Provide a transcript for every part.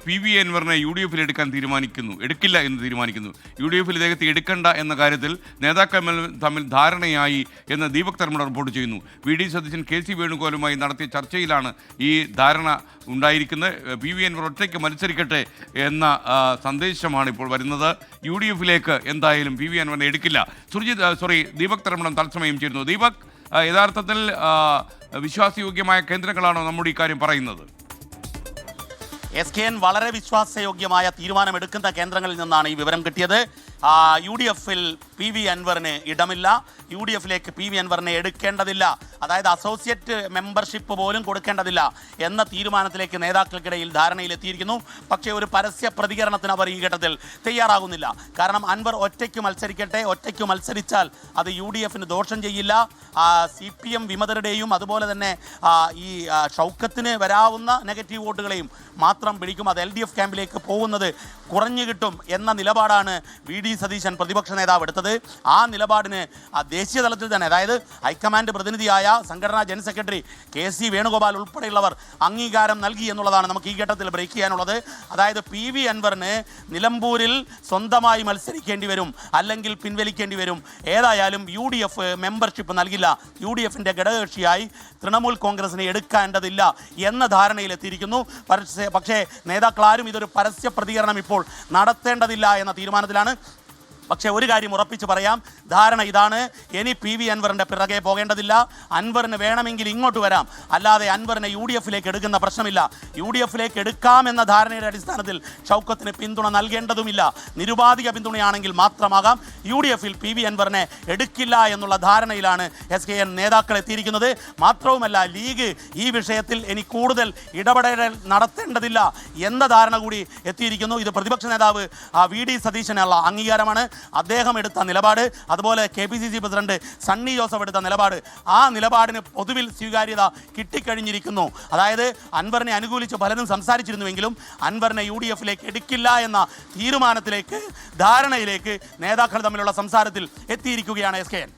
P V അൻവറിനെ UDF എടുക്കാൻ എടുക്കില്ല എന്ന് തീരുമാനിക്കുന്നു. UDF ഇദ്ദേഹത്തെ എടുക്കണ്ട എന്ന കാര്യത്തിൽ നേതാക്കൾ തമ്മിൽ ധാരണയായി എന്ന് ദീപക് തർമ്മട റിപ്പോർട്ട് ചെയ്യുന്നു. VD സതീശൻ KC വേണുഗോപാലുമായി നടത്തിയ ചർച്ചയിലാണ് ഈ ധാരണ ഉണ്ടായിരിക്കുന്നത്. PV അൻവർ ഒറ്റയ്ക്ക് മത്സരിക്കട്ടെ എന്ന സന്ദേശമാണ് ഇപ്പോൾ വരുന്നത്. UDF എന്തായാലും PV അൻവറിനെ എടുക്കില്ല. ദീപക് തർമ്മടം തത്സമയം ചേരുന്നു. ദീപക്, യഥാർത്ഥത്തിൽ വിശ്വാസയോഗ്യമായ കേന്ദ്രങ്ങളാണോ നമ്മുടെ ഈ കാര്യം പറയുന്നത്? SKN വളരെ വിശ്വാസയോഗ്യമായ തീരുമാനമെടുക്കുന്ന കേന്ദ്രങ്ങളിൽ നിന്നാണ് ഈ വിവരം കിട്ടിയത്. UDF PV അൻവറിന് ഇടമില്ല. UDF PV അൻവറിനെ എടുക്കേണ്ടതില്ല, അതായത് അസോസിയേറ്റ് മെമ്പർഷിപ്പ് പോലും കൊടുക്കേണ്ടതില്ല എന്ന തീരുമാനത്തിലേക്ക് നേതാക്കൾക്കിടയിൽ ധാരണയിലെത്തിയിരിക്കുന്നു. പക്ഷേ ഒരു പരസ്യ പ്രതികരണത്തിന് അവർ ഈ ഘട്ടത്തിൽ തയ്യാറാകുന്നില്ല. കാരണം അൻവർ ഒറ്റയ്ക്ക് മത്സരിക്കട്ടെ, ഒറ്റയ്ക്ക് മത്സരിച്ചാൽ അത് UDFന് ദോഷം ചെയ്യില്ല. CPM വിമതരുടെയും അതുപോലെ തന്നെ ഈ ഷൗക്കത്തിന് വരാവുന്ന നെഗറ്റീവ് വോട്ടുകളെയും മാത്രം പിടിക്കും. അത് LDF ക്യാമ്പിലേക്ക് പോകുന്നത് കുറഞ്ഞു കിട്ടും എന്ന നിലപാടാണ് VD സതീശൻ പ്രതിപക്ഷ നേതാവ് എടുത്തത്. ആ നിലപാടിന് ദേശീയ തലത്തിൽ തന്നെ, അതായത് ഹൈക്കമാൻഡ് പ്രതിനിധിയായ സംഘടനാ ജനറൽ സെക്രട്ടറി KC വേണുഗോപാൽ ഉൾപ്പെടെയുള്ളവർ അംഗീകാരം നൽകി എന്നുള്ളതാണ് നമുക്ക് ഈ ഘട്ടത്തിൽ ബ്രേക്ക് ചെയ്യാനുള്ളത്. അതായത് PV അൻവറിന് നിലമ്പൂരിൽ സ്വന്തമായി മത്സരിക്കേണ്ടി വരും, അല്ലെങ്കിൽ പിൻവലിക്കേണ്ടി വരും. ഏതായാലും UDF മെമ്പർഷിപ്പ് നൽകില്ല. UDFൻ്റെ ഘടകകക്ഷിയായി തൃണമൂൽ കോൺഗ്രസിനെ എടുക്കേണ്ടതില്ല എന്ന ധാരണയിലെത്തിയിരിക്കുന്നു. പക്ഷേ നേതാക്കളാരും ഇതൊരു പരസ്യ പ്രതികരണം ഇപ്പോൾ നടത്തേണ്ടതില്ല എന്ന തീരുമാനത്തിലാണ്. പക്ഷേ ഒരു കാര്യം ഉറപ്പിച്ച് പറയാം, ധാരണ ഇതാണ്: ഇനി PV അൻവറിൻ്റെ പിറകെ പോകേണ്ടതില്ല. അൻവറിന് വേണമെങ്കിൽ ഇങ്ങോട്ട് വരാം, അല്ലാതെ അൻവറിനെ UDF എടുക്കുന്ന പ്രശ്നമില്ല. UDF എടുക്കാമെന്ന ധാരണയുടെ അടിസ്ഥാനത്തിൽ ഷൗക്കത്തിന് പിന്തുണ നൽകേണ്ടതുമില്ല. നിരുപാധിക പിന്തുണയാണെങ്കിൽ മാത്രമാകാം. UDF PV അൻവറിനെ എടുക്കില്ല എന്നുള്ള ധാരണയിലാണ് SKN നേതാക്കൾ എത്തിയിരിക്കുന്നത്. മാത്രവുമല്ല, ലീഗ് ഈ വിഷയത്തിൽ ഇനി കൂടുതൽ ഇടപെടൽ നടത്തേണ്ടതില്ല എന്ന ധാരണ കൂടി എത്തിയിരിക്കുന്നു. ഇത് പ്രതിപക്ഷ നേതാവ് VD സതീശനുള്ള അംഗീകാരമാണ്. അദ്ദേഹം എടുത്ത നിലപാട്, അതുപോലെ KPCC പ്രസിഡന്റ് സണ്ണി ജോസഫ് എടുത്ത നിലപാട്, ആ നിലപാടിന് പൊതുവിൽ സ്വീകാര്യത കിട്ടിക്കഴിഞ്ഞിരിക്കുന്നു. അതായത് അൻവറിനെ അനുകൂലിച്ച് പലരും സംസാരിച്ചിരുന്നുവെങ്കിലും അൻവറിനെ UDF എടുക്കില്ല എന്ന തീരുമാനത്തിലേക്ക്, ധാരണയിലേക്ക് നേതാക്കൾ തമ്മിലുള്ള സംസാരത്തിൽ എത്തിയിരിക്കുകയാണ് SKN.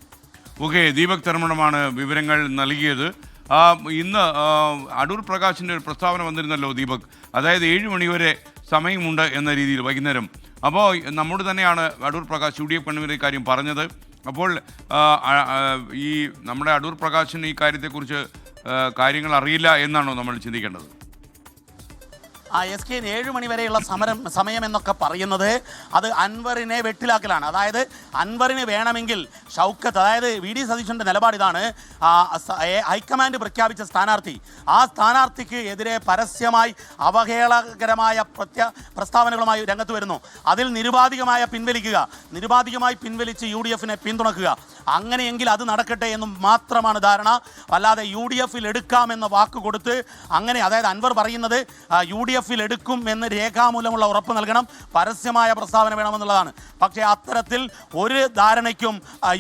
ഓക്കെ, ദീപക് തർമ്മടമാണ് വിവരങ്ങൾ നൽകിയത്. ഇന്ന് അടൂർ പ്രകാശിൻ്റെ ഒരു പ്രസ്താവന വന്നിരുന്നല്ലോ ദീപക്, അതായത് 7 മണിവരെ സമയമുണ്ട് എന്ന രീതിയിൽ വൈകുന്നേരം. അപ്പോൾ നമ്മോട് തന്നെയാണ് അടൂർ പ്രകാശ് UDF കൺവീനർ കാര്യം പറഞ്ഞത്. അപ്പോൾ ഈ നമ്മുടെ അടൂർ പ്രകാശിന് ഈ കാര്യത്തെക്കുറിച്ച് കാര്യങ്ങൾ അറിയില്ല എന്നാണോ നമ്മൾ ചിന്തിക്കേണ്ടത്? SKN 7 മണി വരെയുള്ള സമയം എന്നൊക്കെ പറയുന്നത് അത് അൻവറിനെ വെട്ടിലാക്കലാണ്. അതായത് അൻവറിന് വേണമെങ്കിൽ ഷൗക്കത്ത്, അതായത് VD സതീശൻ്റെ നിലപാട് ഇതാണ്: ഹൈക്കമാൻഡ് പ്രഖ്യാപിച്ച സ്ഥാനാർത്ഥി, ആ സ്ഥാനാർത്ഥിക്ക് എതിരെ പരസ്യമായി അവഹേളകരമായ പ്രസ്താവനകളുമായി രംഗത്ത് വരുന്നു. അതിൽ നിരുപാധികമായി പിൻവലിച്ച് UDFനെ പിന്തുണക്കുക. അങ്ങനെയെങ്കിൽ അത് നടക്കട്ടെ എന്നും മാത്രമാണ് ധാരണ. അല്ലാതെ UDF എടുക്കാമെന്ന വാക്ക് കൊടുത്ത് അങ്ങനെ, അതായത് അൻവർ പറയുന്നത് UDF എടുക്കും എന്ന് രേഖാമൂലമുള്ള ഉറപ്പ് നൽകണം, പരസ്യമായ പ്രസ്താവന വേണമെന്നുള്ളതാണ്. പക്ഷേ അത്തരത്തിൽ ഒരു ധാരണയ്ക്കും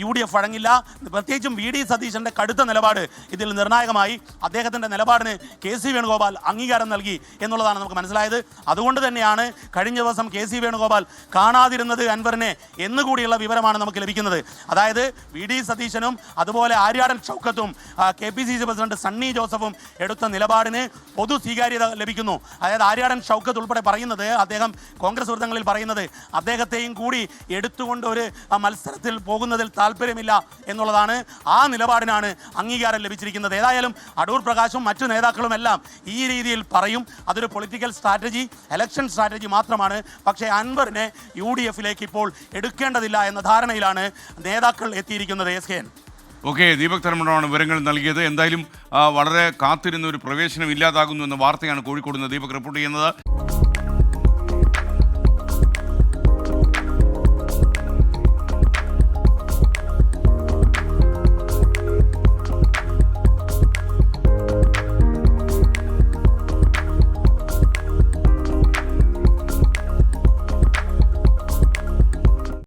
UDF വഴങ്ങില്ല. പ്രത്യേകിച്ചും VD സതീശൻ്റെ കടുത്ത നിലപാട് ഇതിൽ നിർണായകമായി. അദ്ദേഹത്തിൻ്റെ നിലപാടിന് KC വേണുഗോപാൽ അംഗീകാരം നൽകി എന്നുള്ളതാണ് നമുക്ക് മനസ്സിലായത്. അതുകൊണ്ട് തന്നെയാണ് കഴിഞ്ഞ ദിവസം KC വേണുഗോപാൽ കാണാതിരുന്നത് അൻവറിനെ എന്നുകൂടിയുള്ള വിവരമാണ് നമുക്ക് ലഭിക്കുന്നത്. അതായത് VD സതീശനും അതുപോലെ ആര്യാടൻ ഷൗക്കത്തും KPCC പ്രസിഡന്റ് സണ്ണി ജോസഫും എടുത്ത നിലപാടിന് പൊതു സ്വീകാര്യത ലഭിക്കുന്നു. അതായത് ആര്യാടൻ ഷൗക്കത്ത് ഉൾപ്പെടെ പറയുന്നത്, അദ്ദേഹം കോൺഗ്രസ് വൃത്തങ്ങളിൽ പറയുന്നത്, അദ്ദേഹത്തെയും കൂടി എടുത്തുകൊണ്ട് ഒരു മത്സരത്തിൽ പോകുന്നതിൽ താല്പര്യമില്ല എന്നുള്ളതാണ്. ആ നിലപാടിനാണ് അംഗീകാരം ലഭിച്ചിരിക്കുന്നത്. ഏതായാലും അടൂർ പ്രകാശും മറ്റു നേതാക്കളുമെല്ലാം ഈ രീതിയിൽ പറയും. അതൊരു പൊളിറ്റിക്കൽ സ്ട്രാറ്റജി, ഇലക്ഷൻ സ്ട്രാറ്റജി മാത്രമാണ്. പക്ഷേ അൻവറിനെ UDF ഇപ്പോൾ എടുക്കേണ്ടതില്ല എന്ന ധാരണയിലാണ് നേതാക്കൾ എത്തിയിരിക്കുന്നത്. SKN. ഓക്കെ, ദീപക് തർമ്മടമാണ് വിവരങ്ങൾ നൽകിയത്. എന്തായാലും വളരെ കാത്തിരുന്ന ഒരു പ്രവേശനം ഇല്ലാതാകുന്നു എന്ന വാർത്തയാണ് കോഴിക്കോട് നിന്ന് ദീപക് റിപ്പോർട്ട് ചെയ്യുന്നത്.